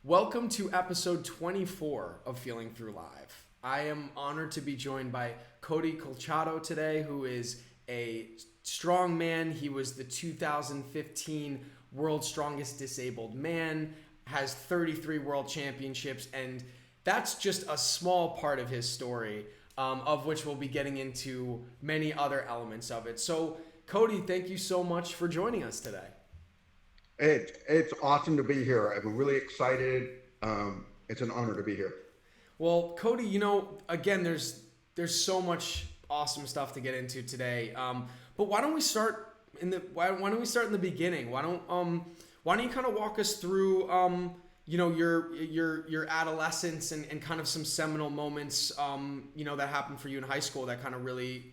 Welcome to episode 24 of Feeling Through Live. I am honored to be joined by Cody today, who is a strongman. He was the 2015 World's Strongest Disabled Man, has 33 world championships, and that's just a small part of his story, of which we'll be getting into many other elements of it. So, Cody, thank you so much for joining us today. It's awesome to be here. I'm really excited. It's an honor to be here. Well, Cody, again, there's so much awesome stuff to get into today. But why don't we start in the beginning? Why don't you kind of walk us through your adolescence and kind of some seminal moments that happened for you in high school that kind of really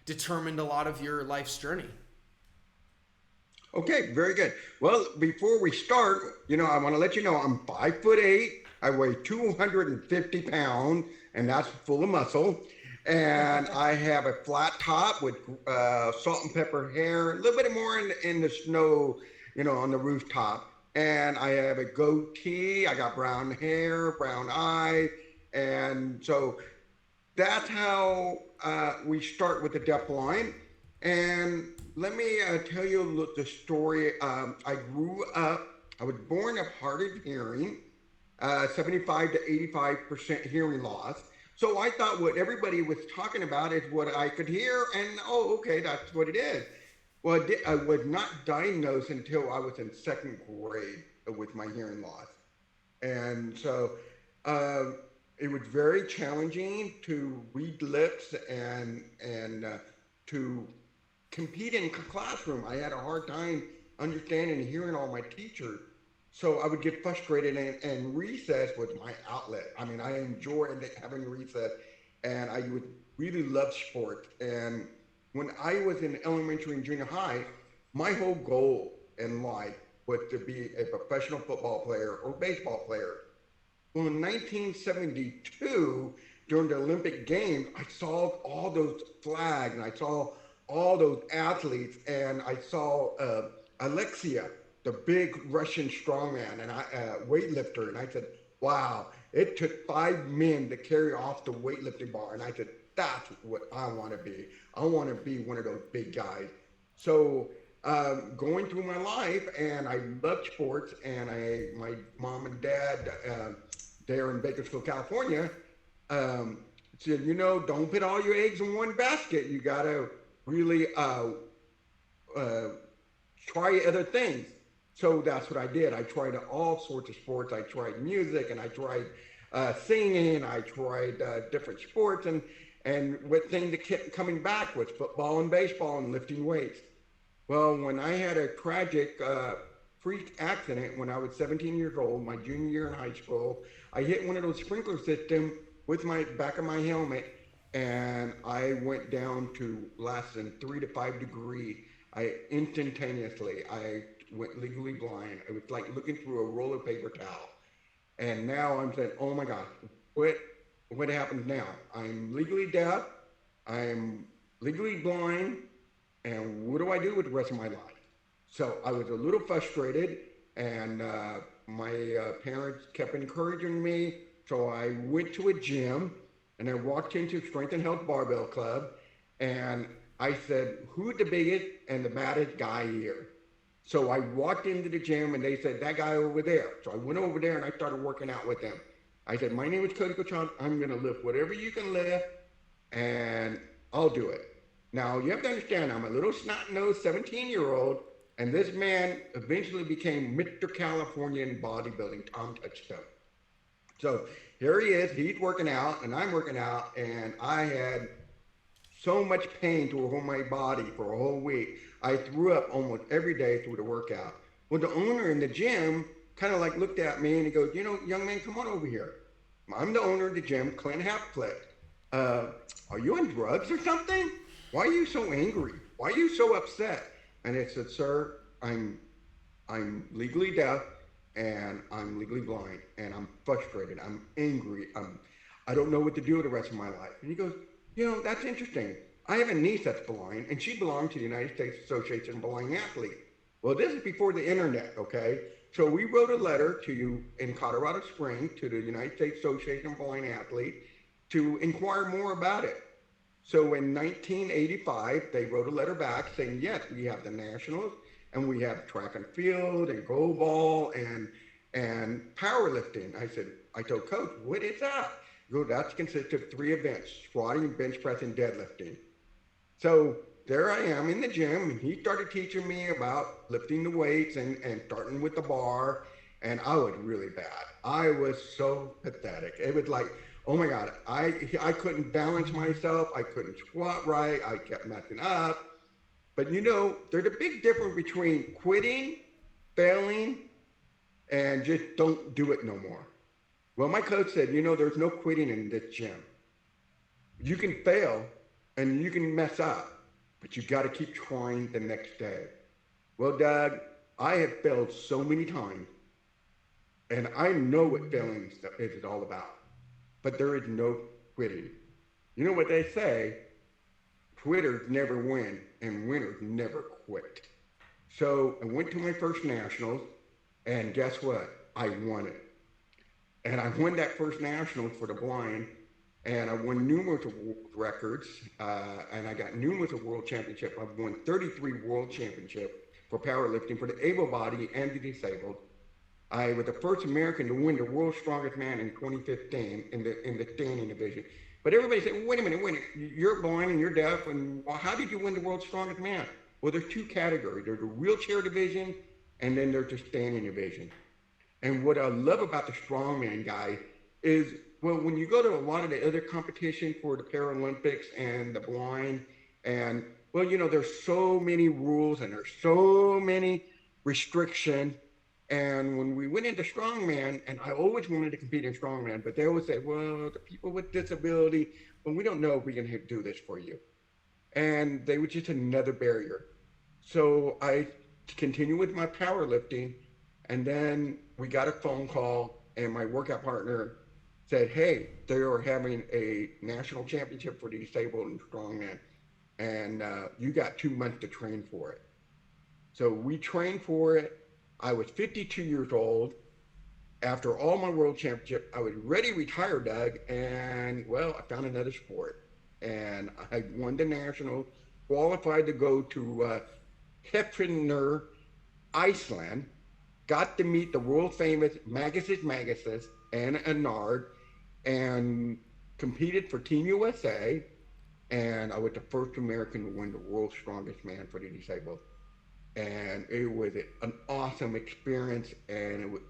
determined a lot of your life's journey. Okay, very good. Well, before we start, I want to let you know I'm 5'8". I weigh 250 pounds, and that's full of muscle. And I have a flat top with salt and pepper hair, a little bit more in the snow, on the rooftop. And I have a goatee. I got brown hair, brown eyes. And so that's how we start with the DeafBlind. And let me tell you the story. I grew up, I was born of hard of hearing, 75 to 85% hearing loss. So I thought what everybody was talking about is what I could hear, and okay, that's what it is. Well, I was not diagnosed until I was in second grade with my hearing loss. And so it was very challenging to read lips and to compete in classroom. I had a hard time understanding and hearing all my teachers. So I would get frustrated, and recess was my outlet. I mean, I enjoyed having recess, and I would really love sports. And when I was in elementary and junior high, my whole goal in life was to be a professional football player or baseball player. Well, in 1972, during the Olympic Games, I saw all those flags, and I saw all those athletes, and I saw Alexia, the big Russian strongman and weightlifter, and I said, wow, it took 5 men to carry off the weightlifting bar, and I said, that's what I want to be. I want to be one of those big guys. So going through my life, and I loved sports, and my mom and dad there in Bakersfield, California, said, don't put all your eggs in one basket. You got to really try other things. So that's what I did. I tried all sorts of sports. I tried music, and I tried singing. I tried different sports, and what thing that kept coming back was football and baseball and lifting weights. Well, when I had a tragic freak accident when I was 17 years old, my junior year in high school, I hit one of those sprinkler systems with my back of my helmet, and I went down to less than 3 to 5 degrees. I went legally blind. It was like looking through a roll of paper towel. And now I'm saying, oh my God, what happens now? I'm legally deaf, I'm legally blind, and what do I do with the rest of my life? So I was a little frustrated, and my parents kept encouraging me. So I went to a gym, and I walked into Strength and Health Barbell Club, and I said, who's the biggest and the baddest guy here? So I walked into the gym, and they said, that guy over there. So I went over there, and I started working out with them. I said, my name is Cody. I'm going to lift whatever you can lift, and I'll do it. Now, you have to understand, I'm a little snot-nosed 17-year-old, and this man eventually became Mr. California in bodybuilding, Tom Touchstone. So here he is, he's working out, and I'm working out, and I had so much pain through my body for a whole week. I threw up almost every day through the workout. Well, the owner in the gym kind of like looked at me, and he goes, young man, come on over here. I'm the owner of the gym, Clint Halfcliff. Are you on drugs or something? Why are you so angry? Why are you so upset? And I said, sir, I'm legally deaf, and I'm legally blind, and I'm frustrated. I'm angry. I don't know what to do with the rest of my life. And he goes, that's interesting. I have a niece that's blind, and she belonged to the United States Association of Blind Athletes. Well, this is before the internet, okay? So we wrote a letter in Colorado Springs to the United States Association of Blind Athletes to inquire more about it. So in 1985, they wrote a letter back saying, yes, we have the nationals and we have track and field and goalball and powerlifting. I told Coach, what is that? He goes, that consists of 3 events: squatting, bench press, and deadlifting. So there I am in the gym, and he started teaching me about lifting the weights and starting with the bar, and I was really bad. I was so pathetic. It was like, oh my God, I couldn't balance myself. I couldn't squat right. I kept messing up. But there's a big difference between quitting, failing, and just don't do it no more. Well, my coach said, there's no quitting in this gym. You can fail and you can mess up, but you got to keep trying the next day. Well, Doug, I have failed so many times, and I know what failing is all about, but there is no quitting. You know what they say? Quitters never win, and winners never quit. So I went to my first nationals, and guess what? I won it. And I won that first nationals for the blind, and I won numerous records, and I got numerous world championships. I've won 33 world championships for powerlifting for the able-bodied and the disabled. I was the first American to win the World's Strongest Man in 2015 in the standing division. But everybody said, wait a minute, you're blind and you're deaf, and well, how did you win the World's Strongest Man? Well, there's 2 categories. There's the wheelchair division, and then there's the standing division. And what I love about the Strongman guy is, well, when you go to a lot of the other competition for the Paralympics and the blind, and, well, there's so many rules and there's so many restrictions. And when we went into Strongman, and I always wanted to compete in Strongman, but they always say, well, the people with disability, well, we don't know if we can do this for you. And they were just another barrier. So I continued with my powerlifting, and then we got a phone call, and my workout partner said, hey, they are having a national championship for the disabled and Strongman, and you got 2 months to train for it. So we trained for it. I was 52 years old. After all my world championship, I was ready to retire, Doug, and, well, I found another sport. And I won the national, qualified to go to Hefner, Iceland, got to meet the world famous Magus and Anard, and competed for Team USA, and I was the first American to win the World's Strongest Man for the disabled. And it was an awesome experience, and it was,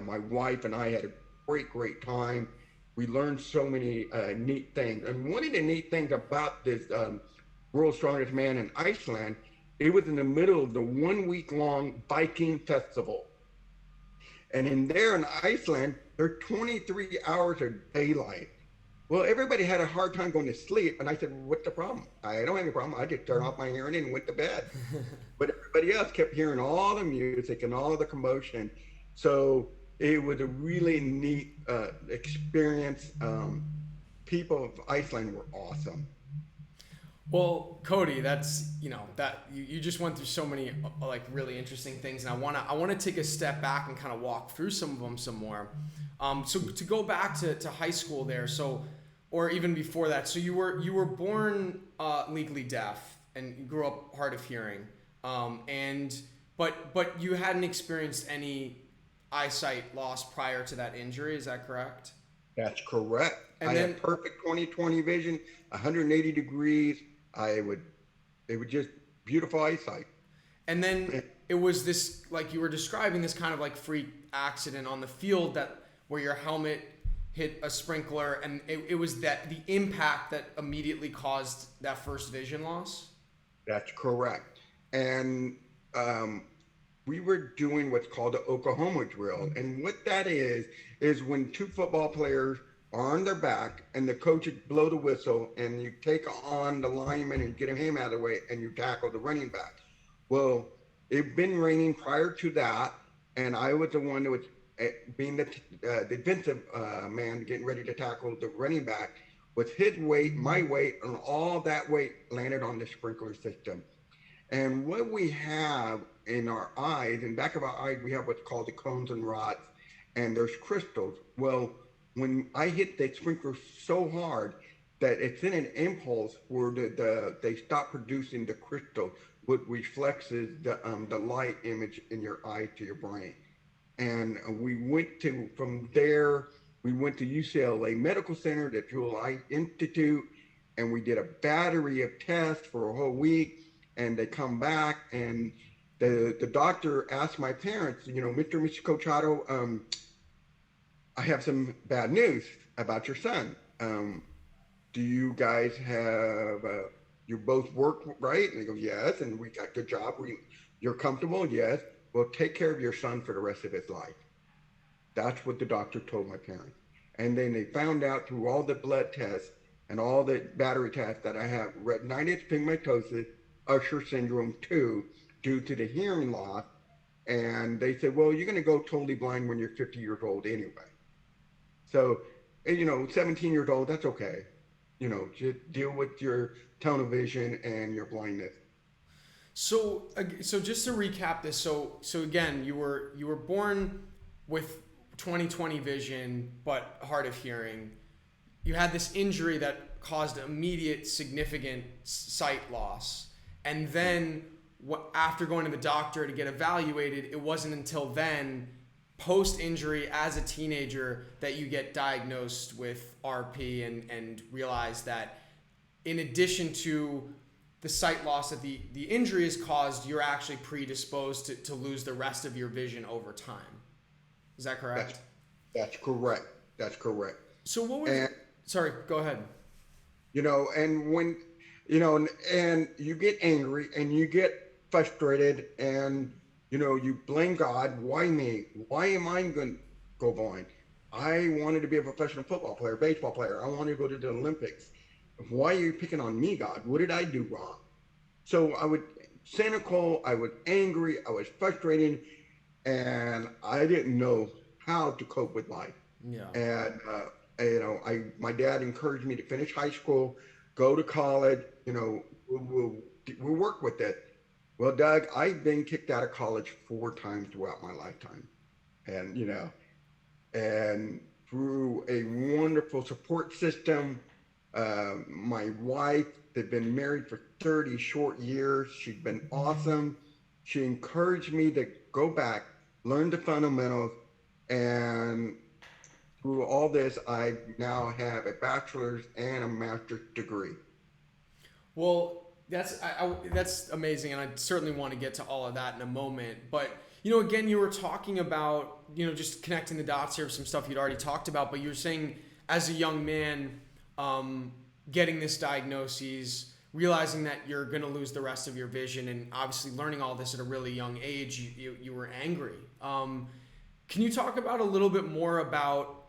my wife and I had a great time. We learned so many neat things, and one of the neat things about this World's Strongest Man in Iceland, it was in the middle of the 1-week-long Viking festival. And in Iceland, there's 23 hours of daylight. Well, everybody had a hard time going to sleep, and I said, well, what's the problem? I don't have any problem. I just turned off my hearing and went to bed. But everybody else kept hearing all the music and all the commotion. So it was a really neat experience. People of Iceland were awesome. Well, Cody, that's that you just went through so many like really interesting things, and I wanna take a step back and kind of walk through some of them some more. So to go back to high school there, or even before that, so you were born legally deaf and you grew up hard of hearing, but you hadn't experienced any eyesight loss prior to that injury. Is that correct? That's correct. And I then, had perfect 20/20 vision, 180 degrees. It would just beautiful eyesight. And then it was this, like you were describing, this kind of like freak accident on the field where your helmet hit a sprinkler, and it was that the impact that immediately caused that first vision loss? That's correct. And we were doing what's called the Oklahoma drill. And what that is when 2 football players are on their back and the coach would blow the whistle and you take on the lineman and get him out of the way and you tackle the running back. Well, it'd been raining prior to that, and I was the one that was being the defensive man getting ready to tackle the running back. With his weight, my weight, and all that weight landed on the sprinkler system. And what we have in our eyes, in back of our eyes, we have what's called the cones and rods, and there's crystals. Well, when I hit the sprinkler so hard that it's in an impulse where they stop producing the crystal, what reflects is the light image in your eye to your brain. And from there, we went to UCLA Medical Center, the Jewel Eye Institute, and we did a battery of tests for a whole week. And they come back, and the doctor asked my parents, Mr. and Mrs. Cochado, I have some bad news about your son. Do you guys have, you both work right? And they go, yes. And we got good job. You're comfortable? Yes. Well, take care of your son for the rest of his life. That's what the doctor told my parents. And then they found out through all the blood tests and all the battery tests that I have retinitis pigmentosus, Usher syndrome 2, due to the hearing loss. And they said, well, you're going to go totally blind when you're 50 years old anyway. So, 17 years old, that's okay. Just deal with your tunnel vision and your blindness. So just to recap this, so again, you were born with 20/20 vision, but hard of hearing. You had this injury that caused immediate significant sight loss, and then after going to the doctor to get evaluated, it wasn't until then, post-injury as a teenager, that you get diagnosed with RP and realize that in addition to the sight loss that the injury has caused, you're actually predisposed to lose the rest of your vision over time. Is that correct? That's correct. That's correct. So what was... Sorry, go ahead. And when, and you get angry and you get frustrated and, you blame God. Why me? Why am I going to go blind? I wanted to be a professional football player, baseball player. I wanted to go to the Olympics. Why are you picking on me, God? What did I do wrong? So I was cynical, I was angry, I was frustrated, and I didn't know how to cope with life. Yeah. And, my dad encouraged me to finish high school, go to college, we'll work with it. Well, Doug, I've been kicked out of college 4 times throughout my lifetime. And, and through a wonderful support system, my wife had been married for 30 short years. She's been awesome. She encouraged me to go back, learn the fundamentals, and through all this, I now have a bachelor's and a master's degree. Well, that's amazing, and I certainly want to get to all of that in a moment. But again, you were talking about just connecting the dots here of some stuff you'd already talked about. But you're saying as a young man, getting this diagnosis, realizing that you're going to lose the rest of your vision, and obviously learning all this at a really young age, you were angry. Can you talk about a little bit more about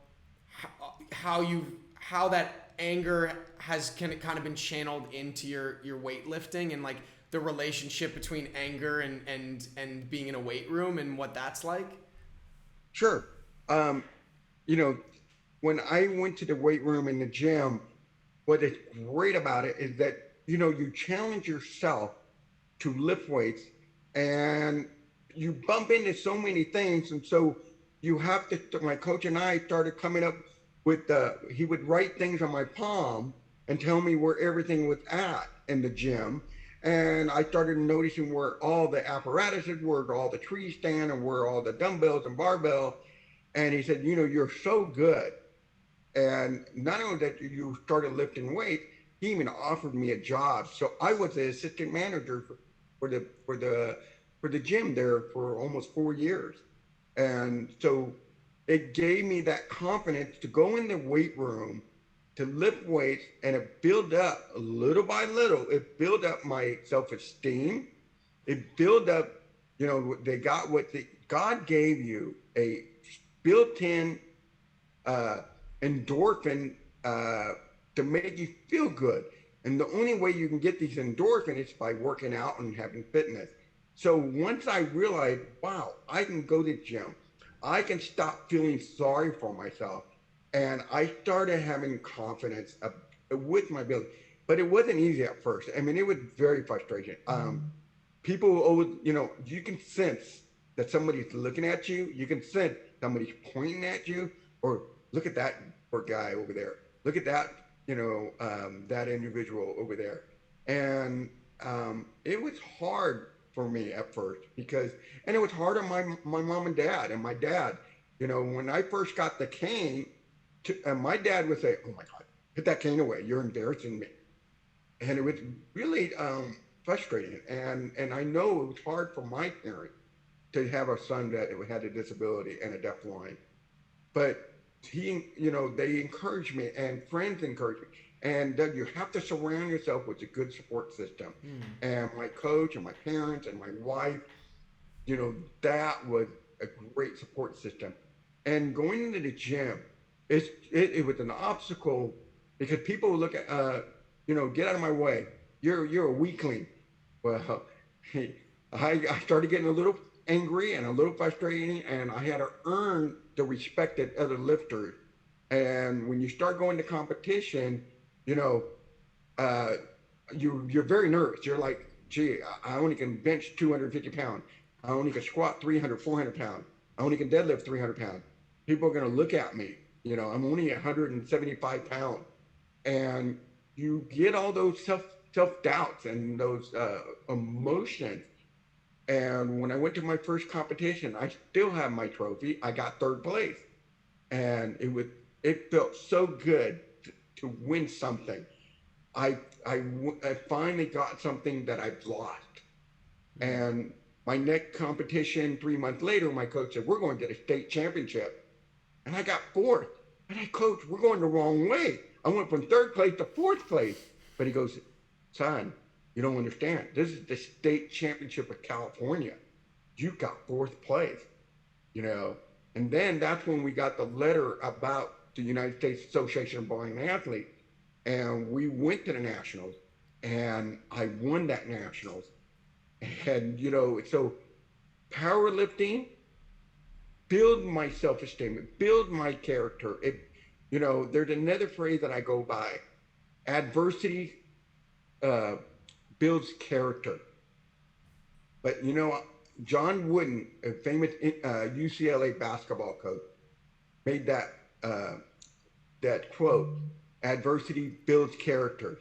how that anger has kind of been channeled into your weightlifting, and like the relationship between anger and being in a weight room and what that's like? Sure. When I went to the weight room in the gym, what is great about it is that, you challenge yourself to lift weights, and you bump into so many things. And so you have to, my coach and I started coming up with he would write things on my palm and tell me where everything was at in the gym. And I started noticing where all the apparatuses were, all the tree stand, and where all the dumbbells and barbell. And he said, you're so good. And not only that you started lifting weights, he even offered me a job. So I was the assistant manager for the gym there for almost 4 years. And so it gave me that confidence to go in the weight room, to lift weights, and it built up little by little. It built up my self-esteem. It built up, they got God gave you a built-in endorphin to make you feel good. And the only way you can get these endorphins is by working out and having fitness. So once I realized, wow, I can go to the gym, I can stop feeling sorry for myself. And I started having confidence with my ability. But it wasn't easy at first. I mean, it was very frustrating. people always, you can sense that somebody's looking at you. You can sense somebody's pointing at you, or look at that poor guy over there. Look at that, that individual over there. And it was hard for me at first and it was hard on my mom and dad and my dad. When I first got the cane, my dad would say, "Oh my God, put that cane away. You're embarrassing me." And it was really frustrating. And I know it was hard for my parents to have a son that had a disability and a deaf blind. But they encouraged me, and friends encouraged me. And Doug, you have to surround yourself with a good support system. And my coach and my parents and my wife, that was a great support system. And going into the gym, it was an obstacle because people would look at, get out of my way. You're a weakling. Well, I started getting a little angry and a little frustrating, and I had to earn the respect of other lifters. And when you start going to competition, you're very nervous. You're like, gee, I only can bench 250 pounds. I only can squat 300, 400 pounds. I only can deadlift 300 pounds. People are going to look at me. I'm only 175 pounds. And you get all those self-doubts and those emotions. And when I went to my first competition, I still have my trophy. I got third place. And it felt so good to win something. I finally got something that I'd lost. And my next competition, 3 months later, my coach said, "We're going to get a state championship." And I got fourth. And I, "Coach, we're going the wrong way. I went from third place to fourth place." But he goes, "Son, you don't understand. This is the state championship of California. You got fourth place, And then that's when we got the letter about the United States Association of Blind Athletes. And we went to the Nationals, and I won that Nationals. And, so powerlifting, build my self-esteem, build my character. There's another phrase that I go by. Adversity builds character. But, John Wooden, a famous UCLA basketball coach, made that quote, "Adversity builds character."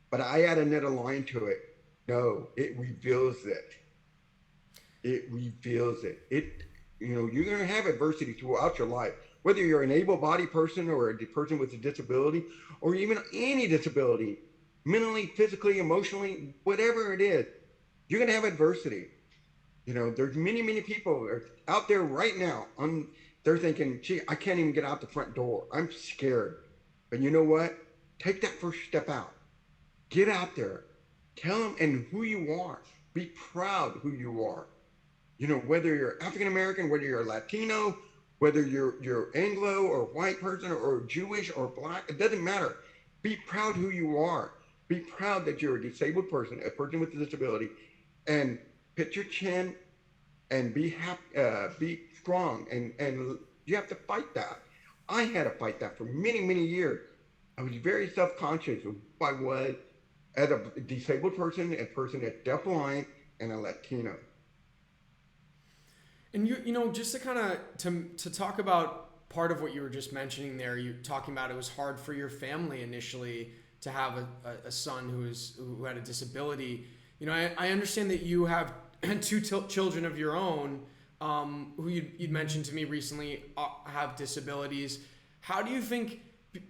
But I add another line to it. No, it reveals it. It reveals it. You're going to have adversity throughout your life, whether you're an able-bodied person or a person with a disability, or even any disability, mentally, physically, emotionally, whatever it is, you're going to have adversity. There's many, many people out there right now. They're thinking, "Gee, I can't even get out the front door. I'm scared." But you know what? Take that first step out. Get out there. Tell them and who you are. Be proud who you are. Whether you're African American, whether you're Latino, whether you're Anglo or white person or Jewish or black, it doesn't matter. Be proud who you are. Be proud that you're a disabled person, a person with a disability, and pitch your chin and be happy, be strong, and you have to fight that. I had to fight that for many, many years. I was very self-conscious of who I was as a disabled person, a person that's deafblind, and a Latino. And just to kind of to talk about part of what you were just mentioning there, you talking about it was hard for your family initially to have a son who had a disability. I understand that you have two children of your own who you'd mentioned to me recently have disabilities. How do you think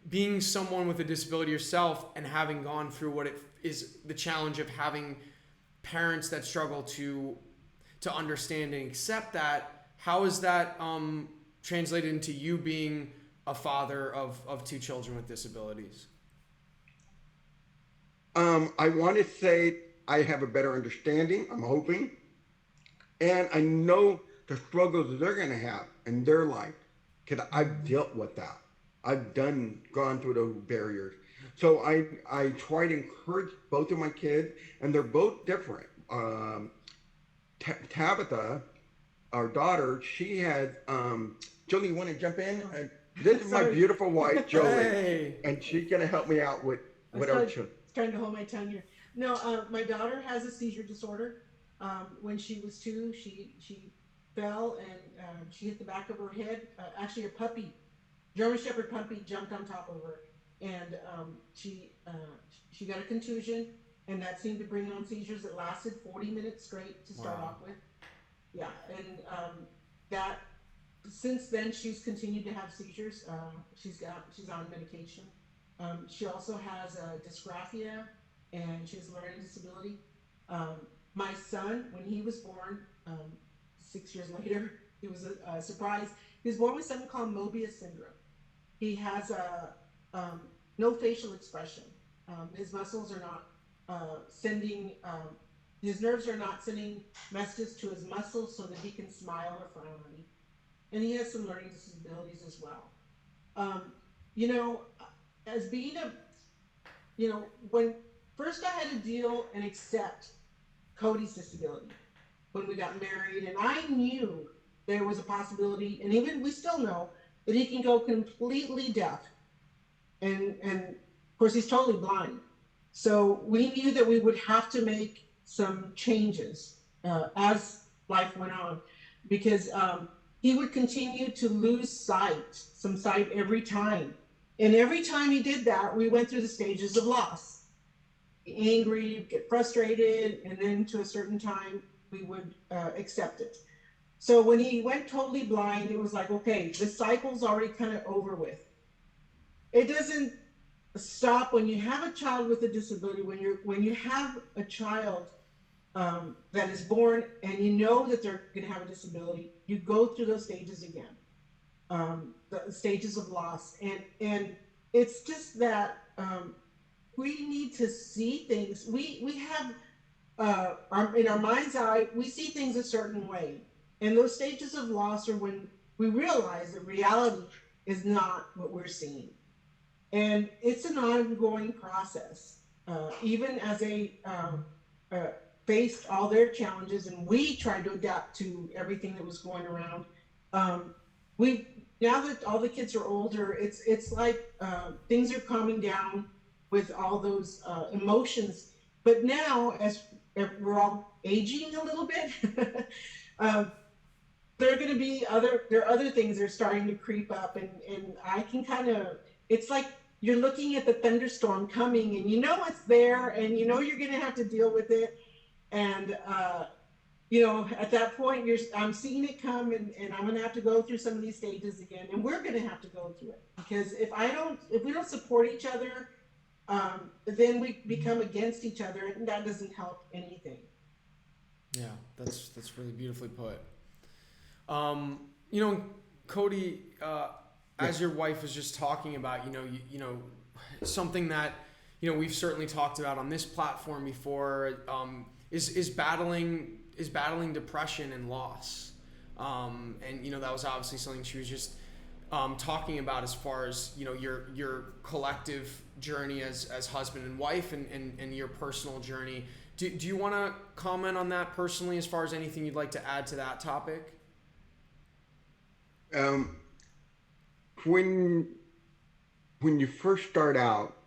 being someone with a disability yourself and having gone through what it is the challenge of having parents that struggle to understand and accept that, how is that translated into you being a father of two children with disabilities? I want to say I have a better understanding, I'm hoping, and I know the struggles they're going to have in their life because I've dealt with that. I've gone through those barriers. So I try to encourage both of my kids, and they're both different. Tabitha, our daughter, she has, Jolie, you want to jump in? This is my beautiful wife, Jolie, Hey. and she's going to help me out with our children. Trying to hold my tongue here. No, my daughter has a seizure disorder. When she was 2, she fell and she hit the back of her head. Actually, a puppy, German Shepherd puppy, jumped on top of her, and she got a contusion, and that seemed to bring on seizures that lasted 40 minutes straight to start Wow. off with. Yeah, and that since then she's continued to have seizures. She's on medication. She also has dysgraphia, and she has a learning disability. Um, my son, when he was born, 6 years later, it was a surprise. He was born with something called Mobius syndrome. He has no facial expression. His muscles are not sending. His nerves are not sending messages to his muscles so that he can smile or frown on you. And he has some learning disabilities as well. Um, you know, as being a, when first I had to deal and accept Cody's disability when we got married, and I knew there was a possibility, and even we still know that he can go completely deaf, and of course he's totally blind. So we knew that we would have to make some changes as life went on, because he would continue to lose some sight every time. And every time he did that, we went through the stages of loss. Angry, get frustrated, and then to a certain time, we would accept it. So when he went totally blind, it was like, okay, the cycle's already kind of over with. It doesn't stop when you have a child with a disability. When you have a child that is born and you know that they're going to have a disability, you go through those stages again, the stages of loss, and it's just that we need to see things. We have in our mind's eye, we see things a certain way, and those stages of loss are when we realize that reality is not what we're seeing. And it's an ongoing process. Even as they faced all their challenges, and we tried to adapt to everything that was going around. We Now that all the kids are older, it's like things are calming down with all those emotions. But now, as we're all aging a little bit, there are going to be there are other things that are starting to creep up, and I can kind of, it's like you're looking at the thunderstorm coming, and you know it's there, and you know you're going to have to deal with it. And at that point, I'm seeing it come, and I'm going to have to go through some of these stages again, and we're going to have to go through it, because if we don't support each other, then we become against each other, and that doesn't help anything. Yeah, that's really beautifully put. Cody, as your wife was just talking about, something that, we've certainly talked about on this platform before, is battling depression and loss. And that was obviously something she was just talking about, as far as, your collective journey as husband and wife, and your personal journey. Do you want to comment on that personally, as far as anything you'd like to add to that topic? When you first start out,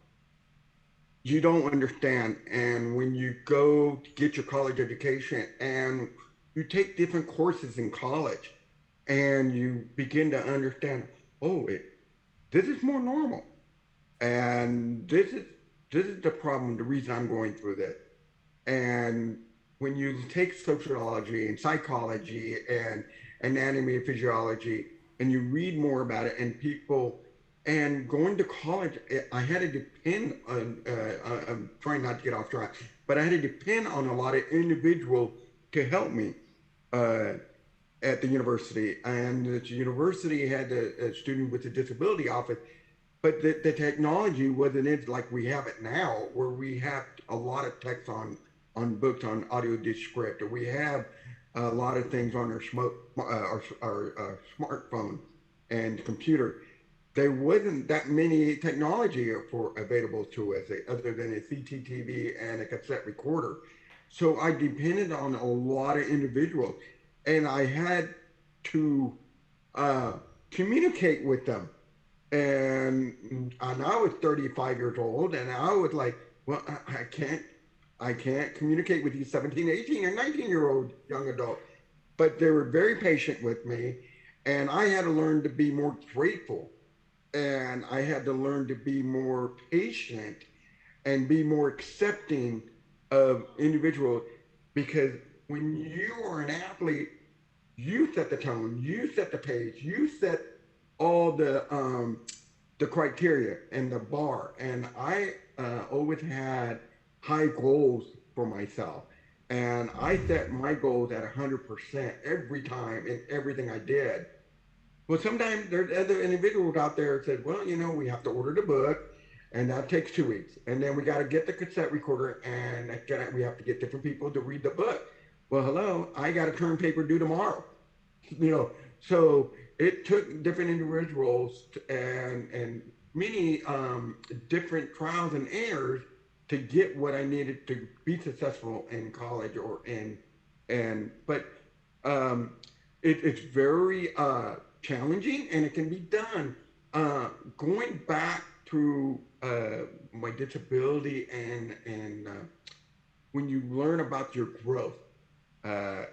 you don't understand, and when you go to get your college education and you take different courses in college, and you begin to understand, this is more normal, and this is the problem, the reason I'm going through this. And when you take sociology and psychology and anatomy and physiology, and you read more about it, and going to college, I had to depend on, I'm trying not to get off track, but I had to depend on a lot of individuals to help me at the university. And the university had a student with a disability office, but the technology wasn't like we have it now, where we have a lot of text on books, on audio descript, or we have a lot of things on our smartphone and computer. There wasn't that many technology available to us, other than a CCTV and a cassette recorder. So I depended on a lot of individuals, and I had to communicate with them. And I was 35 years old, and I was like, well, I can't I can't communicate with you 17, 18, or 19-year-old young adult. But they were very patient with me. And I had to learn to be more grateful. And I had to learn to be more patient and be more accepting of individuals, because when you are an athlete, you set the tone, you set the pace, you set all the criteria and the bar. And I always had high goals for myself, and I set my goals at 100% every time in everything I did. Well, sometimes there's other individuals out there that said, well, we have to order the book, and that takes 2 weeks. And then we got to get the cassette recorder, and we have to get different people to read the book. Well, hello, I got a term paper due tomorrow. You know, so it took different individuals and many different trials and errors to get what I needed to be successful in college or in but um, it's very challenging, and it can be done. Going back to my disability and when you learn about your growth, uh,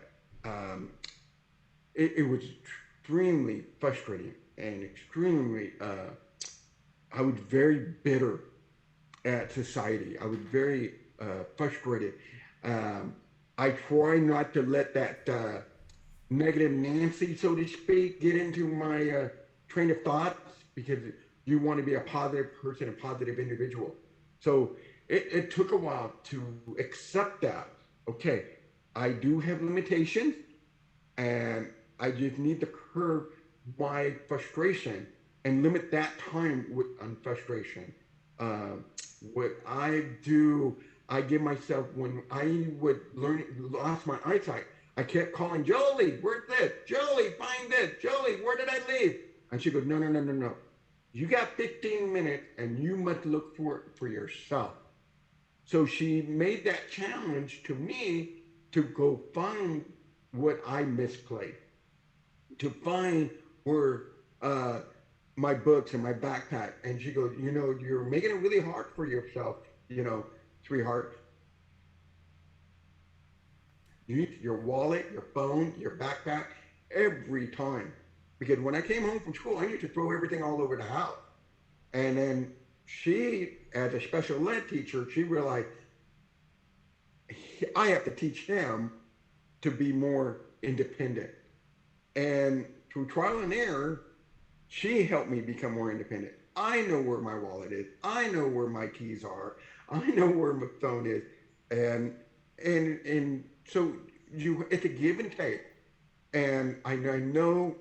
um, it was extremely frustrating and extremely. I was very bitter at society. I was very frustrated. Um, I try not to let that negative Nancy, so to speak, get into my train of thoughts, because you want to be a positive person, a positive individual. So it took a while to accept that. Okay, I do have limitations, and I just need to curb my frustration and limit that time with on frustration. Um, what I do, I give myself, when I would learn lost my eyesight, I kept calling Jolie, where's this? Jolie, find this. Jolie, where did I leave? And she goes, no, no, no, no, no. You got 15 minutes, and you must look for it for yourself. So she made that challenge to me to go find what I misplaced, to find where my books and my backpack. And she goes, you're making it really hard for yourself, sweetheart. You need your wallet, your phone, your backpack every time. Because when I came home from school, I used to throw everything all over the house. And then she, as a special ed teacher, she realized I have to teach him to be more independent. And through trial and error, she helped me become more independent. I know where my wallet is. I know where my keys are. I know where my phone is. And so it's a give and take. And I know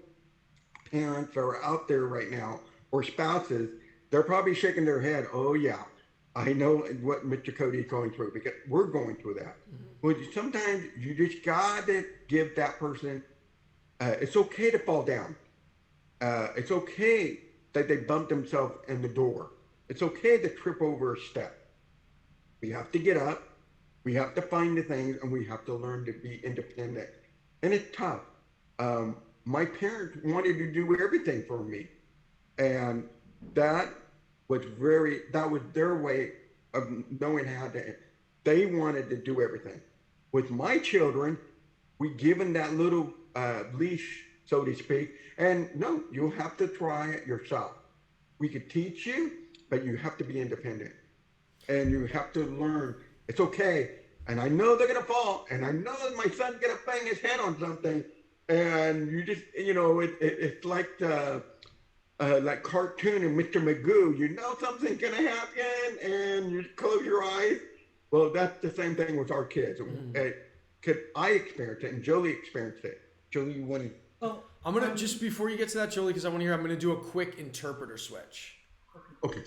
parents are out there right now, or spouses, they're probably shaking their head. Oh yeah, I know what Mr. Cody is going through, because we're going through that. But sometimes you just gotta give that person. It's okay to fall down. It's okay that they bump themselves in the door. It's okay to trip over a step. We have to get up. We have to find the things, and we have to learn to be independent. And it's tough. My parents wanted to do everything for me, and that that was their way of knowing how to. They wanted to do everything. With my children, we give them that little leash, so to speak, and no, you'll have to try it yourself. We could teach you, but you have to be independent, and you have to learn. It's okay. And I know they're gonna fall, and I know that my son's gonna bang his head on something, and you just, it's like cartoon and Mr. Magoo. You know something's gonna happen, and you close your eyes. Well, that's the same thing with our kids. Cause I experienced it, and Jolie experienced it. Jolie, you want to? Oh, I'm gonna just before you get to that, Jolie, because I want to hear. I'm gonna do a quick interpreter switch. Okay.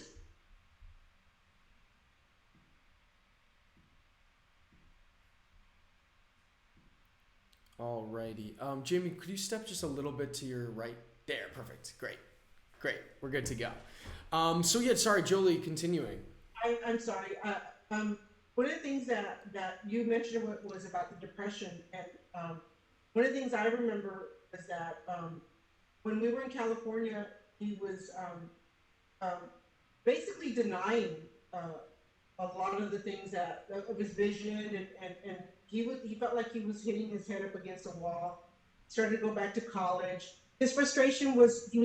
Alrighty. Jamie, could you step just a little bit to your right? There, perfect. Great. We're good to go. So yeah, sorry, Jolie, continuing. I'm sorry. One of the things that you mentioned was about the depression, and one of the things I remember is that when we were in California, he was basically denying a lot of the things that of his vision, and he felt like he was hitting his head up against a wall. Started to go back to college. His frustration was he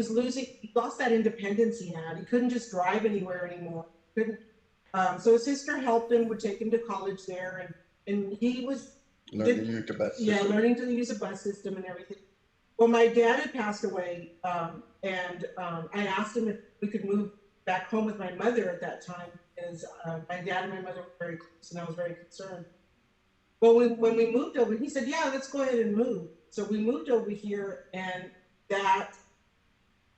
lost that independence he had. He couldn't just drive anywhere anymore. Couldn't. So his sister helped him, would take him to college there, and he was Learning to use the bus yeah, system. learning to use a bus system and everything. Well, my dad had passed away, and I asked him if we could move back home with my mother at that time, because my dad and my mother were very close, and I was very concerned. Well, when we moved over, he said, "Yeah, let's go ahead and move." So we moved over here, and that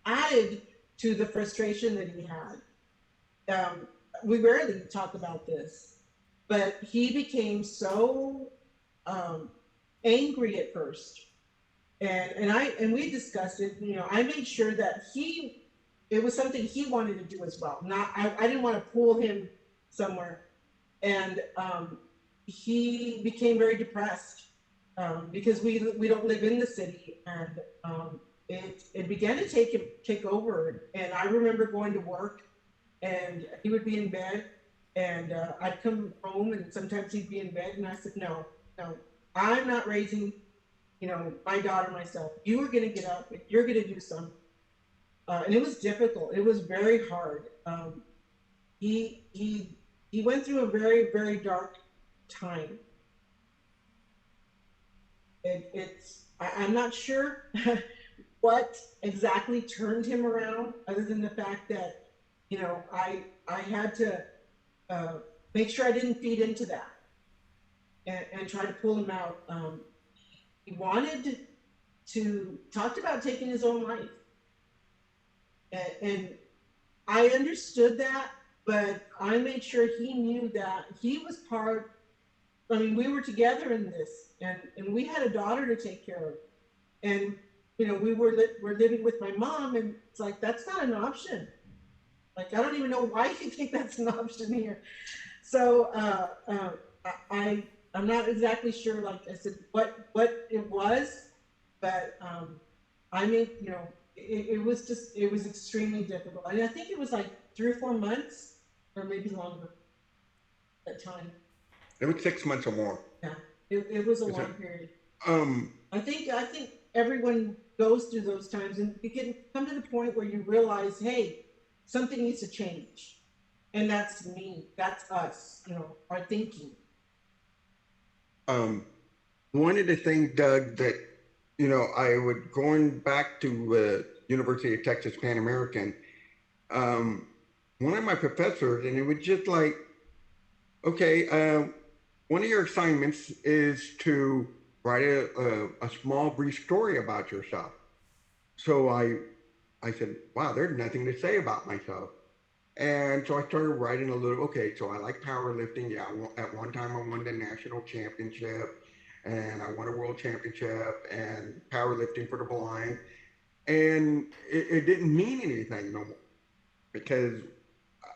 added to the frustration that he had. We rarely talk about this, but he became so angry at first, and we discussed it. You know, I made sure that it was something he wanted to do as well. Not I didn't want to pull him somewhere, and he became very depressed because we don't live in the city, and it began to take over. And I remember going to work, and he would be in bed, and I'd come home, and sometimes he'd be in bed, and I said, no, I'm not raising, my daughter myself. You are going to get up, and you're going to do something. And it was difficult. It was very hard. He went through a very, very dark time. I'm not sure what exactly turned him around, other than the fact that, I had to make sure I didn't feed into that, and try to pull him out. He talked about taking his own life. And I understood that, but I made sure he knew that he was part. I mean, we were together in this, and we had a daughter to take care of. And, we're living with my mom, and it's like, that's not an option. Like, I don't even know why you think that's an option here. So I'm not exactly sure, like I said, what it was, but I mean, it was extremely difficult. I mean, I think it was like 3 or 4 months, or maybe longer at time. It was 6 months or more. Yeah, it was a long period. Um, I think everyone goes through those times, and you can come to the point where you realize, hey, something needs to change. And that's me, that's us, our thinking. One of the things, Doug, that, I would going back to University of Texas Pan American, one of my professors, and it was just like, okay, one of your assignments is to write a small brief story about yourself. So I said, wow, there's nothing to say about myself. And so I started writing a little, okay, so I like powerlifting. Yeah, at one time I won the national championship, and I won a world championship, and powerlifting for the blind. And it didn't mean anything no more, because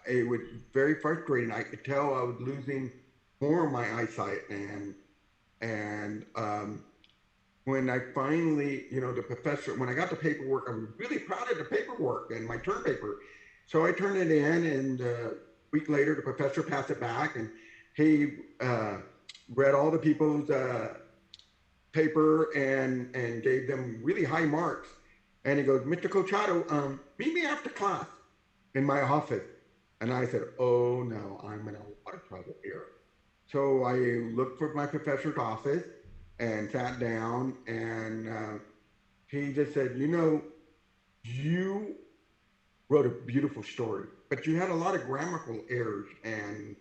it was very frustrating. I could tell I was losing more of my eyesight, and when I finally, the professor, when I got the paperwork, I was really proud of the paperwork and my term paper. So I turned it in, and a week later, the professor passed it back, and he read all the people's paper and gave them really high marks. And he goes, Mr. Cochado, meet me after class in my office. And I said, oh no, I'm in a lot of trouble here. So I looked for my professor's office and sat down, and he just said, you wrote a beautiful story, but you had a lot of grammatical errors, and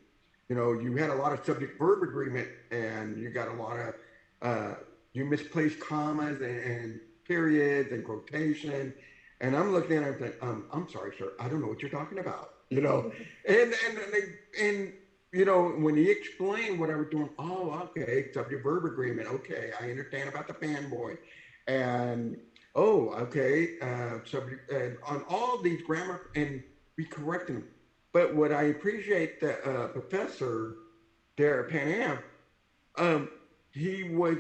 you had a lot of subject verb agreement, and you got a lot of you misplaced commas and periods and quotation. And I'm looking at him saying, I'm sorry, sir, I don't know what you're talking about. And when he explained what I was doing, oh, okay, subject verb agreement, okay, I understand about the fanboy, and oh, okay, subject, and on all these grammar, and we corrected them. But what I appreciate the professor there at Pan Am, he was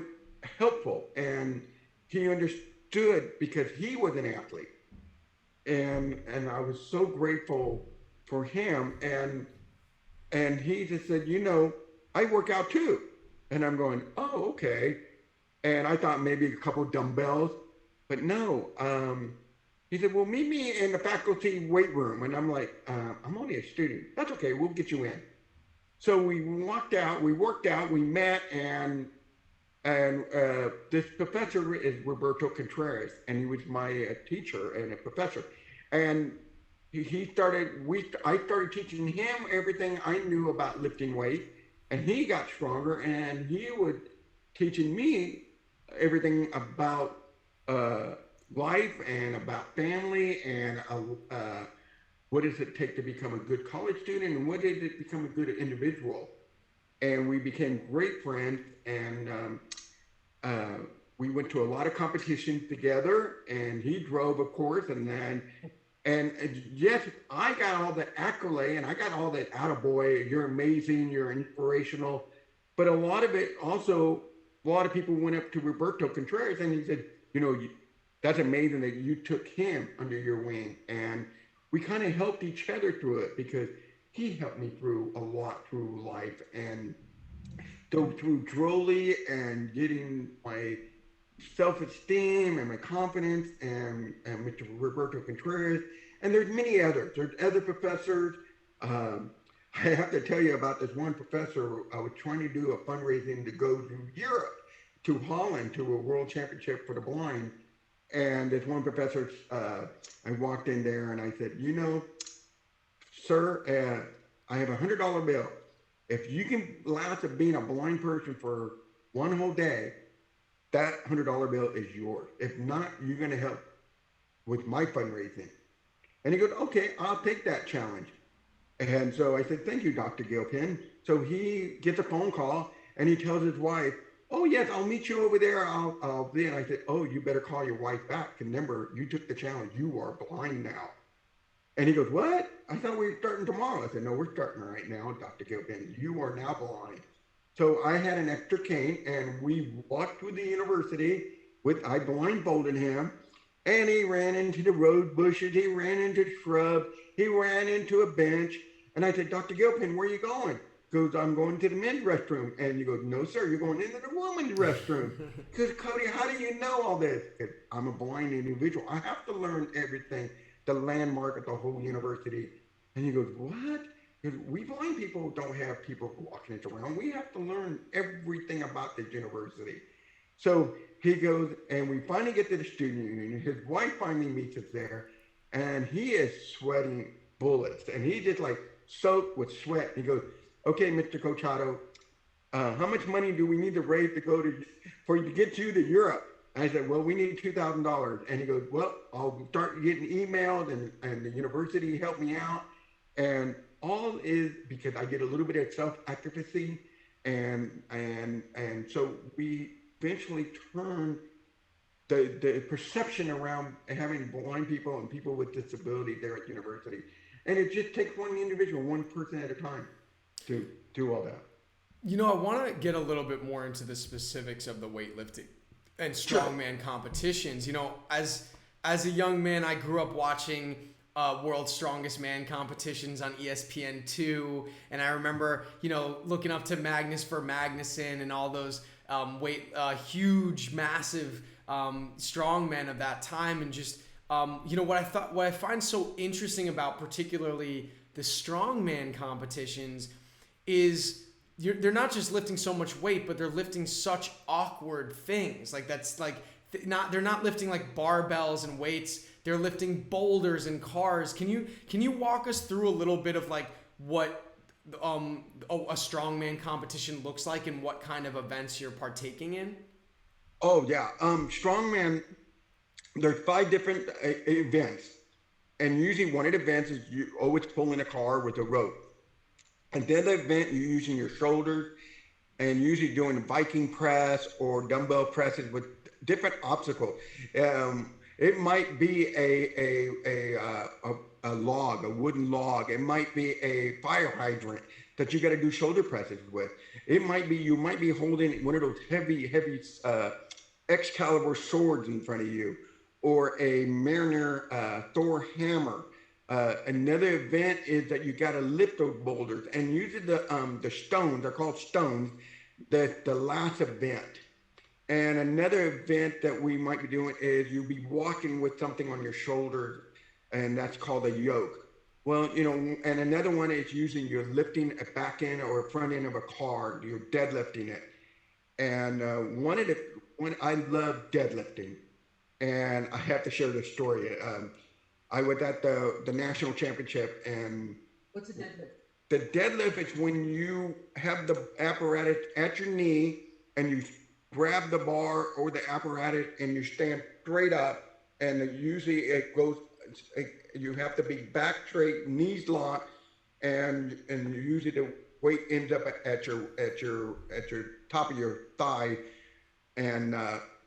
helpful, and he understood, because he was an athlete, and I was so grateful for him. And and he just said, I work out too. And I'm going, oh, okay. And I thought maybe a couple dumbbells, but no. He said, well, meet me in the faculty weight room. And I'm like, I'm only a student. That's okay. We'll get you in. So we worked out, we met, and this professor is Roberto Contreras, and he was my teacher and a professor. And I started teaching him everything I knew about lifting weight, and he got stronger, and he would teaching me everything about life and about family and what does it take to become a good college student and what did it become a good individual. And we became great friends, and we went to a lot of competitions together, and he drove, of course, and yes, I got all that accolade and I got all that attaboy, you're amazing, you're inspirational. But a lot of it also, a lot of people went up to Roberto Contreras and he said, that's amazing that you took him under your wing. And we kind of helped each other through it because he helped me through a lot through life. And so through Drolly and getting my self-esteem and my confidence and Mr. Roberto Contreras, and there's many others. There's other professors. I have to tell you about this one professor. I was trying to do a fundraising to go to Europe, to Holland, to a world championship for the blind. And this one professor, I walked in there and I said, sir, I have $100 bill. If you can last of being a blind person for one whole day, that $100 bill is yours. If not, you're going to help with my fundraising. And he goes, okay, I'll take that challenge. And so I said, thank you, Dr. Gilpin. So he gets a phone call and he tells his wife, oh, yes, I'll meet you over there. I'll be. And I said, oh, you better call your wife back. Remember, you took the challenge. You are blind now. And he goes, what? I thought we were starting tomorrow. I said, no, we're starting right now, Dr. Gilpin. You are now blind. So I had an extra cane and we walked through the university I blindfolded him, and he ran into the rose bushes. He ran into shrubs. He ran into a bench. And I said, Dr. Gilpin, where are you going? He goes, I'm going to the men's restroom. And you go, no, sir, you're going into the women's restroom. He goes, Cody, how do you know all this? Because I'm a blind individual. I have to learn everything, the landmark of the whole university. And he goes, what? Because we blind people don't have people walking us around. We have to learn everything about this university. So he goes, and we finally get to the student union. His wife finally meets us there, and he is sweating bullets. And he just like soaked with sweat. He goes, okay, Mr. Cochado, how much money do we need to raise for you to get you to Europe? And I said, well, we need $2,000. And he goes, well, I'll start getting emails, and the university helped me out. And all is because I get a little bit of self-efficacy, and so we eventually turn the perception around having blind people and people with disability there at university. And it just takes one individual, one person at a time to do all that. I want to get a little bit more into the specifics of the weightlifting and strongman competitions. As a young man, I grew up watching World's Strongest Man competitions on ESPN2, and I remember, looking up to Magnus for Magnuson and all those huge, massive strongmen of that time, and just what I find so interesting about particularly the strongman competitions is they're not just lifting so much weight, but they're lifting such awkward things. Like they're not lifting like barbells and weights. They're lifting boulders and cars. Can you walk us through a little bit of like what a strongman competition looks like and what kind of events you're partaking in? Oh yeah, strongman. There's 5 different events, and usually one of the events is you always pulling a car with a rope. And then the event you're using your shoulders, and usually doing a Viking press or dumbbell presses with different obstacles. It might be a log, a wooden log. It might be a fire hydrant that you got to do shoulder presses with. You might be holding one of those heavy Excalibur swords in front of you, or a Mariner Thor hammer. Another event is that you got to lift those boulders, and usually the stones, they're called stones, that's the last event. And another event that we might be doing is you'll be walking with something on your shoulders, and that's called a yoke. Well, and another one is using you're lifting a back end or a front end of a car, you're deadlifting it. And one I love deadlifting, and I have to share this story. I was at the national championship, and What's a deadlift? the deadlift is when you have the apparatus at your knee and you grab the bar or the apparatus and you stand straight up, and usually it goes. You have to be back straight, knees locked, and usually the weight ends up at your top of your thigh. And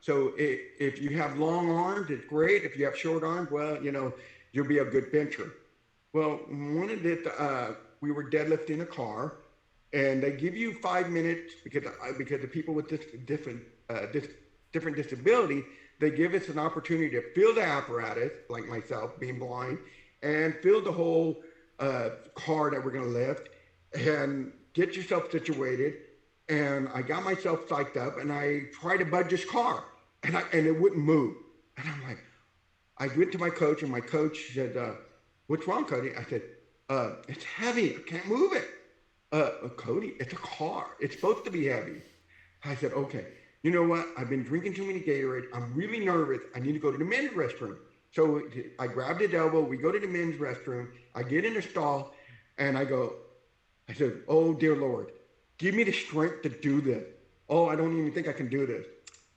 so if you have long arms, it's great. If you have short arms, well, you'll be a good bencher. Well, one of the we were deadlifting a car, and they give you 5 minutes because the people with different disability, they give us an opportunity to feel the apparatus, like myself being blind, and feel the whole car that we're going to lift, and get yourself situated. And I got myself psyched up, and I tried to budge this car, and it wouldn't move. And I'm like, I went to my coach, and my coach said, "What's wrong, Cody?" I said, "It's heavy. I can't move it." Cody, it's a car. It's supposed to be heavy. I said, "Okay. You know what? I've been drinking too many Gatorade. I'm really nervous. I need to go to the men's restroom." So I grabbed his elbow. We go to the men's restroom. I get in the stall, and I said, "Oh, dear Lord, give me the strength to do this. Oh, I don't even think I can do this."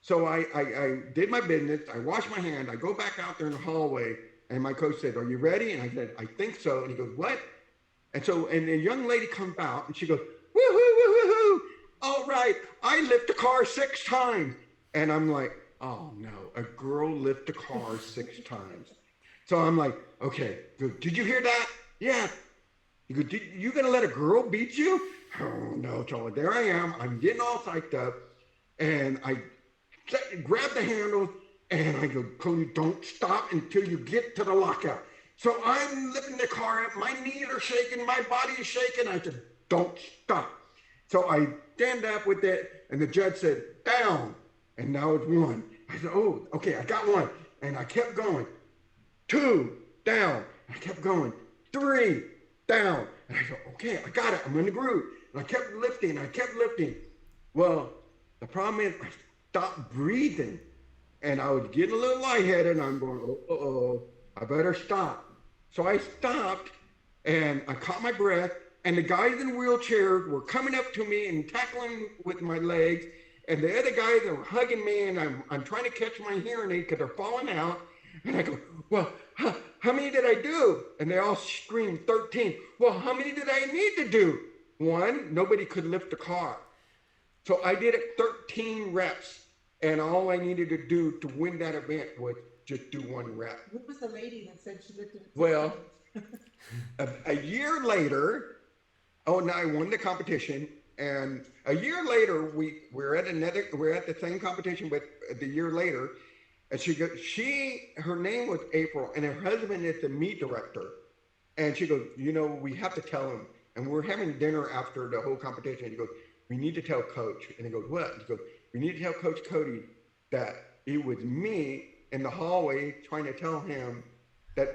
So I did my business. I washed my hand. I go back out there in the hallway, and my coach said, "Are you ready?" And I said, "I think so." And he goes, "What?" And the young lady comes out, and she goes, "Woo-hoo, woo-hoo-hoo. All right, I lift the car 6 times." And I'm like, oh no, a girl lift the car 6 times. So I'm like, okay, good. Did you hear that? Yeah. You go, you gonna let a girl beat you? Oh no. So there I am. I'm getting all psyched up, and I grab the handle, and I go, "Cody, don't stop until you get to the lockout." So I'm lifting the car up. My knees are shaking. My body is shaking. I said, "Don't stop." So I stand up with it, and the judge said, "Down." And now it's 1. I said, "Oh, okay, I got 1." And I kept going. 2, down. And I kept going. 3, down. And I said, "Okay, I got it. I'm in the groove." And I kept lifting. Well, the problem is I stopped breathing. And I was getting a little lightheaded, and I'm going, oh, I better stop. So I stopped, and I caught my breath, and the guys in wheelchairs were coming up to me and tackling with my legs, and the other guys are hugging me, and I'm trying to catch my hearing aid because they're falling out. And I go, "Well, how many did I do?" And they all scream, 13. "Well, how many did I need to do?" 1, nobody could lift the car. So I did it 13 reps, and all I needed to do to win that event was just do 1 rep. Who was the lady that said she lifted it? Well, a year later, no, I won the competition, and a year later we're at the same competition, but the year later, and her name was April, and her husband is the meet director, and she goes, "We have to tell him," and we're having dinner after the whole competition. And he goes, "We need to tell Coach," and he goes, "What?" He goes, "We need to tell Coach Cody that it was me in the hallway trying to tell him that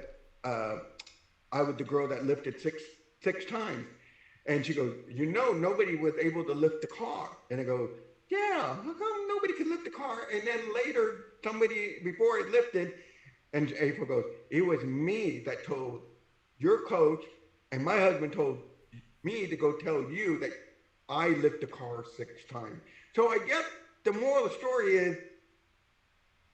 I was the girl that lifted six times." And she goes, "Nobody was able to lift the car." And I go, "Yeah, how come nobody could lift the car?" And then later, somebody, before it lifted, and April goes, "It was me that told your coach, and my husband told me to go tell you that I lift the car 6 times." So I guess the moral of the story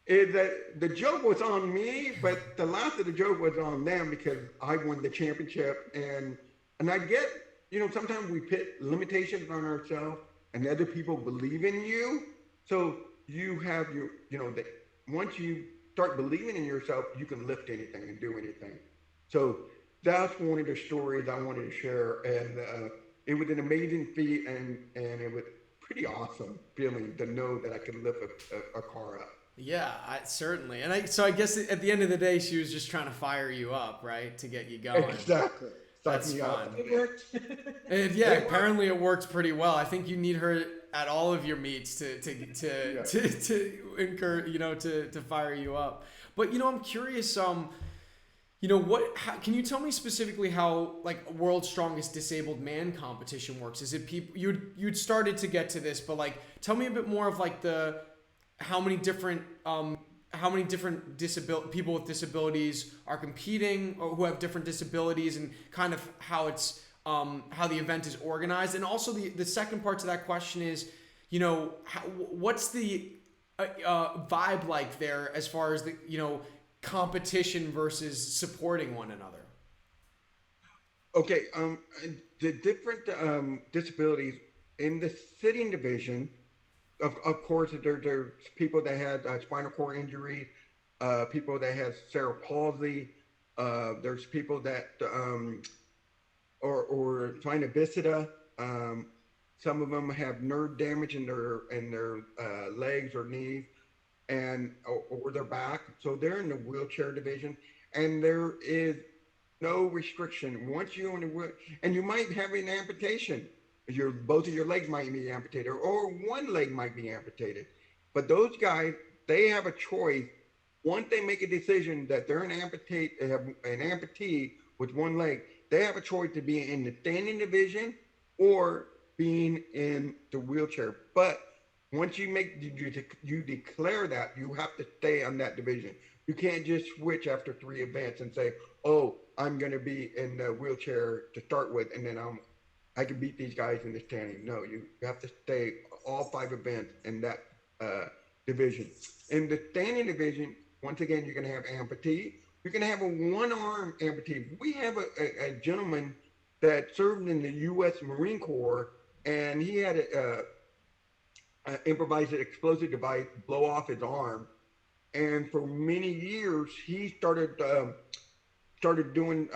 is that the joke was on me, but the last of the joke was on them because I won the championship. And I get, sometimes we put limitations on ourselves, and other people believe in you. So you have once you start believing in yourself, you can lift anything and do anything. So that's one of the stories I wanted to share. And it was an amazing feat, and it was pretty awesome feeling to know that I could lift a car up. Yeah, certainly. So I guess at the end of the day, she was just trying to fire you up, right, to get you going. Exactly. That's me fun. up. It worked. And yeah, apparently it works pretty well. I think you need her at all of your meets to encourage, to fire you up. But I'm curious. Can you tell me specifically how like World's Strongest Disabled Man competition works? Is it people you'd started to get to this, but like tell me a bit more of like how many different people with disabilities are competing or who have different disabilities, and kind of how it's how the event is organized. And also the second part to that question is, what's the vibe like there as far as the competition versus supporting one another? Okay, the different disabilities in the sitting division, of course, there's people that had spinal cord injury, people that have cerebral palsy, there's people that or spina bifida. Some of them have nerve damage in their legs or knees and or their back, so they're in the wheelchair division, and there is no restriction once you're in the wheel, and you might have an amputation. Both of your legs might be amputated, or one leg might be amputated. But those guys, they have a choice. Once they make a decision that they're they have an amputee with one leg, they have a choice to be in the standing division or being in the wheelchair. But once you declare that, you have to stay on that division. You can't just switch after 3 events and say, "Oh, I'm going to be in the wheelchair to start with, and then I can beat these guys in the standing." No, you have to stay all 5 events in that division. In the standing division, once again, you're going to have amputee. You're going to have a one-arm amputee. We have a gentleman that served in the U.S. Marine Corps, and he had a improvised explosive device blow off his arm. And for many years, he started doing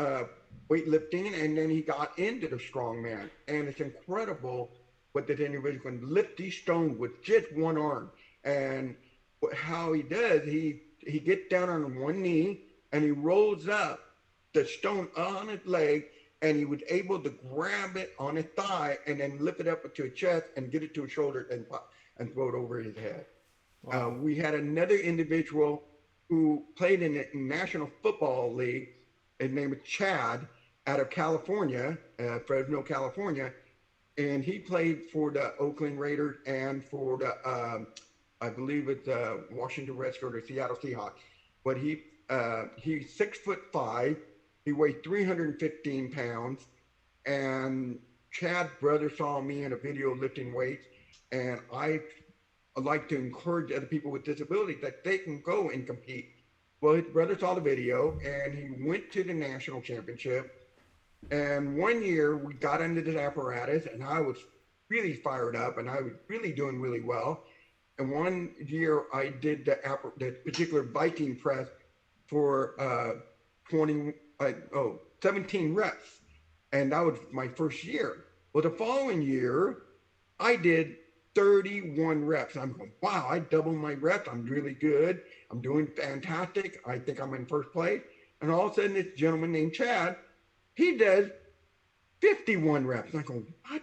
weightlifting, and then he got into the strongman. And it's incredible what that individual can lift these stones with just one arm. And how he does, he gets down on one knee and he rolls up the stone on his leg, and he was able to grab it on his thigh and then lift it up to his chest and get it to his shoulder and throw it over his head. Wow. We had another individual who played in the National Football League. His name is Chad, out of California, Fresno, California, and he played for the Oakland Raiders and for the, I believe it's Washington Redskins or the Seattle Seahawks. But he's 6'5", he weighs 315 pounds, and Chad's brother saw me in a video lifting weights, and I'd like to encourage other people with disabilities that they can go and compete. Well, his brother saw the video, and he went to the national championship. And one year we got into this apparatus, and I was really fired up, and I was really doing really well. And one year I did the particular Viking press for 17 reps, and that was my first year. Well, the following year I did 31 reps. I'm going, wow, I doubled my reps. I'm really good. I'm doing fantastic. I think I'm in first place. And all of a sudden, this gentleman named Chad, he does 51 reps. And I go, what?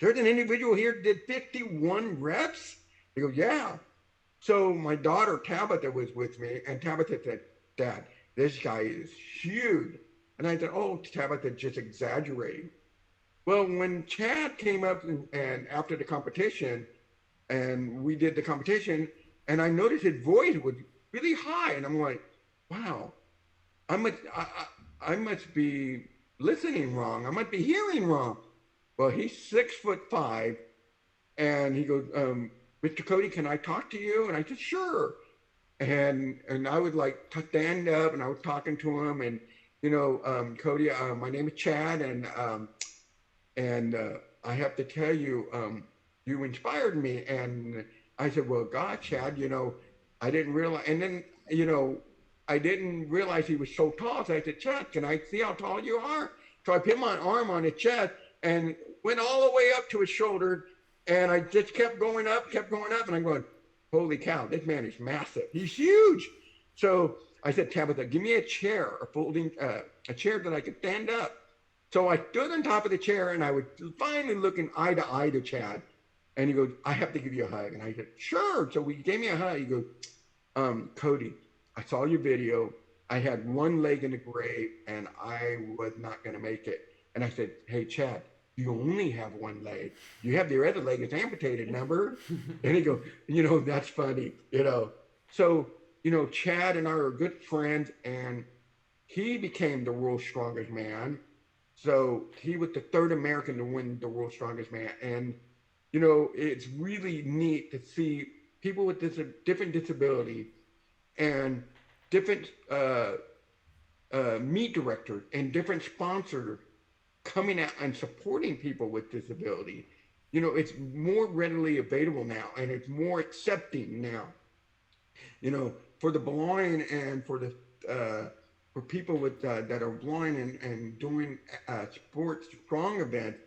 There's an individual here that did 51 reps? He goes, yeah. So my daughter Tabitha was with me, and Tabitha said, "Dad, this guy is huge." And I said, "Oh, Tabitha, just exaggerating." Well, when Chad came up and after the competition, and we did the competition, and I noticed his voice was really high, and I'm like, wow, I must be listening wrong. I might be hearing wrong. Well, he's 6'5", and he goes, "Mr. Cody, can I talk to you?" And I said, "Sure." And I would like stand up, and I was talking to him, and Cody, my name is Chad, and I have to tell you, you inspired me. And I said, "Well, God, Chad, I didn't realize," and then, I didn't realize he was so tall. So I said, "Chad, can I see how tall you are?" So I put my arm on his chest and went all the way up to his shoulder. And I just kept going up. And I'm going, holy cow, this man is massive. He's huge. So I said, Tabitha, give me a chair, a chair that I could stand up. So I stood on top of the chair and I was finally looking eye to eye to Chad. And he goes, I have to give you a hug. And I said, sure. So he gave me a hug. He goes, Cody, I saw your video. I had one leg in the grave and I was not going to make it. And I said, hey, Chad, you only have one leg. You have your other leg is amputated, remember? And he goes, that's funny, So, Chad and I are good friends, and he became the world's strongest man. So he was the third American to win the world's strongest man. And, it's really neat to see people with different disability and different meet directors and different sponsors coming out and supporting people with disability. It's more readily available now, and it's more accepting now. For the blind and for people with that are blind and doing sports strong events,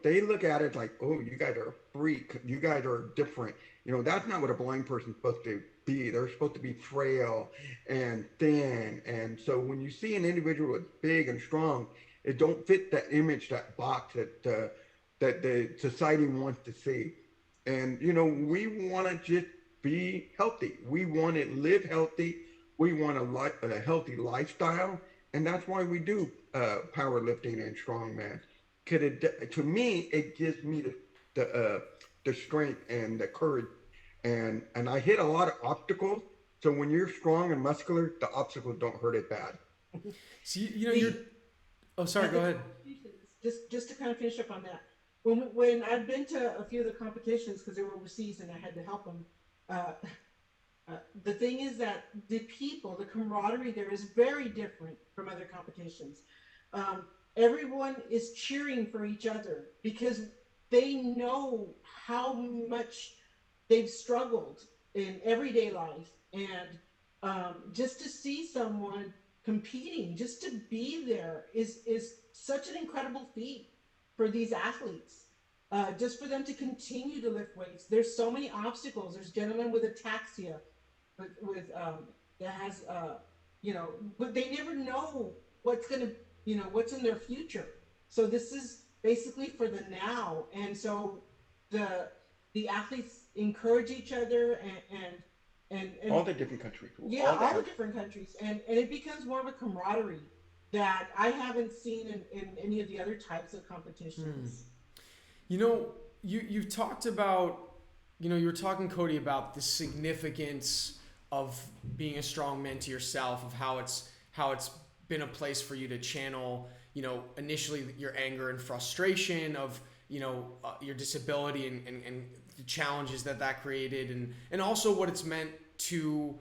they look at it like, oh, you guys are a freak, you guys are different. That's not what a blind person's supposed to be. They're supposed to be frail and thin. And so when you see an individual that's big and strong, it don't fit that image, that box that the society wants to see. And we want to just be healthy. We want to live healthy. We want a healthy lifestyle, and that's why we do powerlifting and strongman. To me, it gives me the strength and the courage, and I hit a lot of obstacles. So when you're strong and muscular, the obstacles don't hurt as bad. So you're. Oh, sorry. Go ahead. Just to kind of finish up on that. When I've been to a few of the competitions because they were overseas and I had to help them. The thing is that the camaraderie there is very different from other competitions. Everyone is cheering for each other because they know how much they've struggled in everyday life, and just to see someone competing, just to be there is such an incredible feat for these athletes. Just for them to continue to lift weights. There's so many obstacles. There's gentlemen with ataxia, that has, but they never know what's what's in their future. So this is basically for the now. And so the athletes encourage each other and all the different countries. Yeah, all the different countries. And it becomes more of a camaraderie that I haven't seen in any of the other types of competitions. You've talked about, you were talking, Cody, about the significance of being a strong man to yourself, of how it's been a place for you to channel, initially your anger and frustration of, your disability and the challenges that created, and also what it's meant to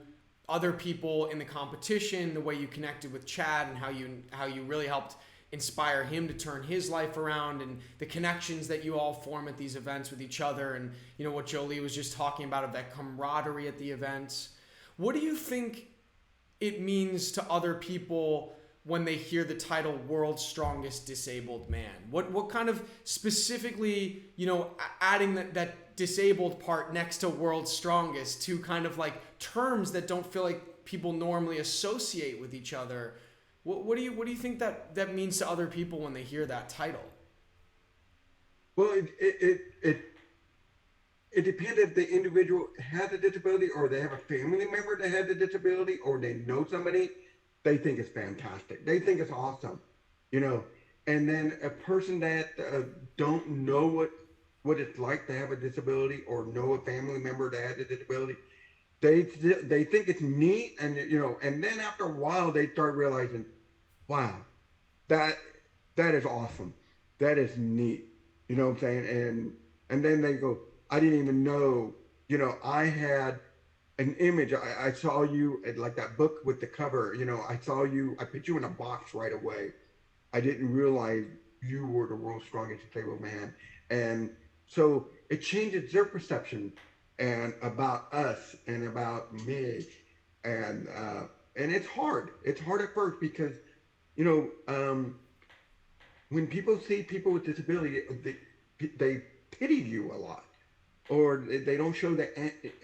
other people in the competition, the way you connected with Chad and how you really helped inspire him to turn his life around, and the connections that you all form at these events with each other, and what Jolie was just talking about of that camaraderie at the events. What do you think it means to other people when they hear the title World's Strongest Disabled Man? What kind of specifically, adding that disabled part next to World's Strongest to kind of like terms that don't feel like people normally associate with each other? What do you think that means to other people when they hear that title? Well, it depends if the individual has a disability or they have a family member that has a disability or they know somebody. They think it's fantastic. They think it's awesome, And then a person that don't know what it's like to have a disability or know a family member that has a disability, they think it's neat, and and then after a while they start realizing, wow, that is awesome. That is neat. You know what I'm saying? And then they go, I didn't even know, I had an image. I saw you at like that book with the cover, I put you in a box right away. I didn't realize you were the world's strongest disabled man. And so it changes their perception and about us and about me. And it's hard. It's hard at first because, when people see people with disability, they pity you a lot. or they don't show the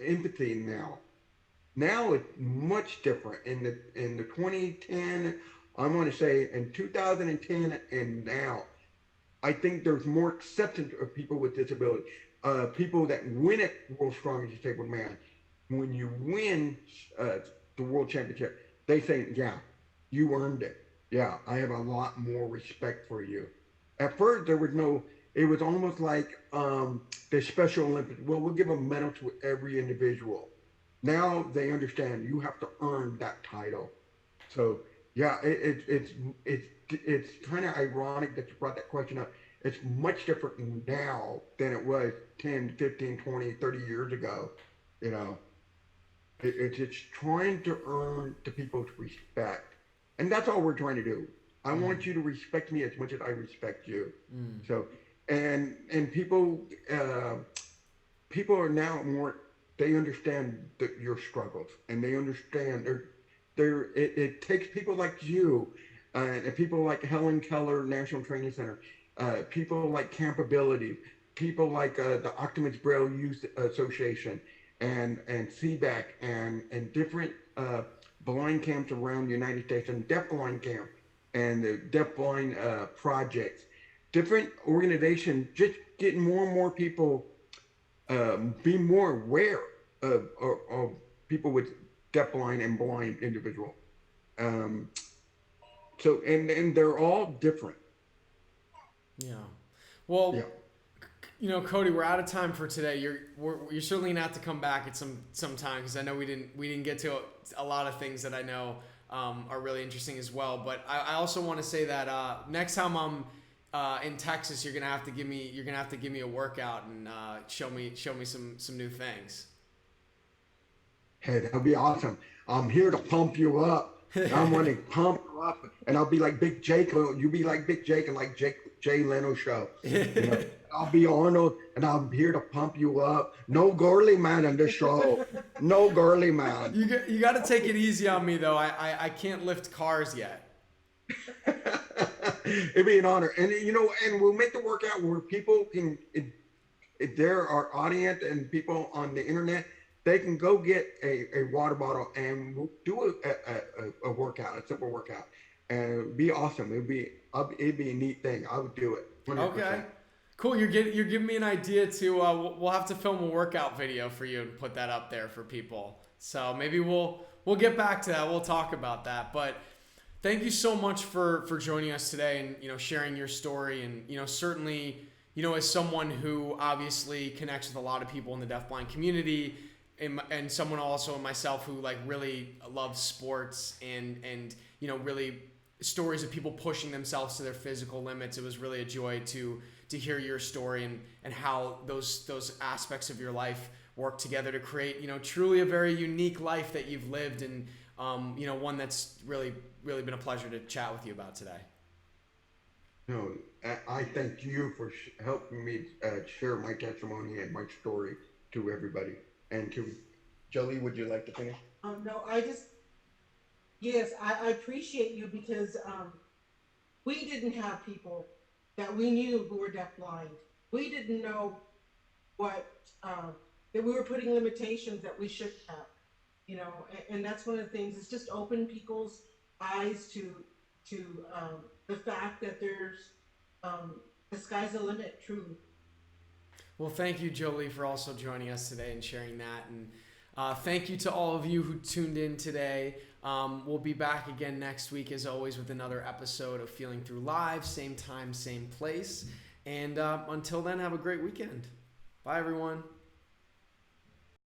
empathy now. Now it's much different. In the 2010, I'm going to say in 2010 and now, I think there's more acceptance of people with disability. People that win at World's Strongest Disabled Man, when you win uh, the world championship, they say, "Yeah, you earned it. Yeah, I have a lot more respect for you." At first, there was no. It was almost like the Special Olympics. Well, we'll give a medal to every individual. Now they understand you have to earn that title. So yeah, it's kind of ironic that you brought that question up. It's much different now than it was 10, 15, 20, 30 years ago. You know, it's trying to earn the people's respect. And that's all we're trying to do. I want you to respect me as much as I respect you. So, and people are now more, they understand your struggles, and they understand it takes people like you, and people like Helen Keller National Training Center, people like Campability, people like the Optimus Braille Youth Association, and CBAC, and different blind camps around the United States, and DeafBlind camp, and the DeafBlind projects, different organizations, just getting more and more people be more aware of people with deafblind and blind individual. Um, so and they're all different. Yeah. Well, Yeah. Cody, we're out of time for today. You're certainly gonna have to come back at some time, because I know we didn't get to a lot of things that I know are really interesting as well. But I also want to say that next time I'm in Texas, you're gonna have to give me a workout and show me some new things. Hey, that'll be awesome. I'm here to pump you up. I'm going to pump you up, and I'll be like Big Jake. You be like Big Jake and like Jay Leno show. I'll be Arnold, and I'm here to pump you up. No girly man in this show. No girly man. You got to take it easy on me though. I can't lift cars yet. It'd be an honor, and and we'll make the workout where people can, if there are audience and people on the internet, they can go get a water bottle, and we'll do a workout, a simple workout, and it'd be awesome. It'd be a neat thing. I would do it. 100%. Okay, cool. You're giving me an idea to. We'll have to film a workout video for you and put that up there for people. So maybe we'll get back to that. We'll talk about that. But thank you so much for joining us today, and sharing your story, and certainly as someone who obviously connects with a lot of people in the deafblind community. And someone also myself who really loves sports and really stories of people pushing themselves to their physical limits. It was really a joy to hear your story and how those aspects of your life work together to create truly a very unique life that you've lived, and one that's really been a pleasure to chat with you about today. No, I thank you for helping me share my testimony and my story to everybody. And to Jolie, would you like to finish? No, yes, I appreciate you, because we didn't have people that we knew who were deafblind. We didn't know what, that we were putting limitations that we shouldn't have, and that's one of the things. It's just open people's eyes to the fact that there's, the sky's the limit, truly. Well, thank you, Jolie, for also joining us today and sharing that. And thank you to all of you who tuned in today. We'll be back again next week, as always, with another episode of Feeling Through Live. Same time, same place. And until then, have a great weekend. Bye, everyone.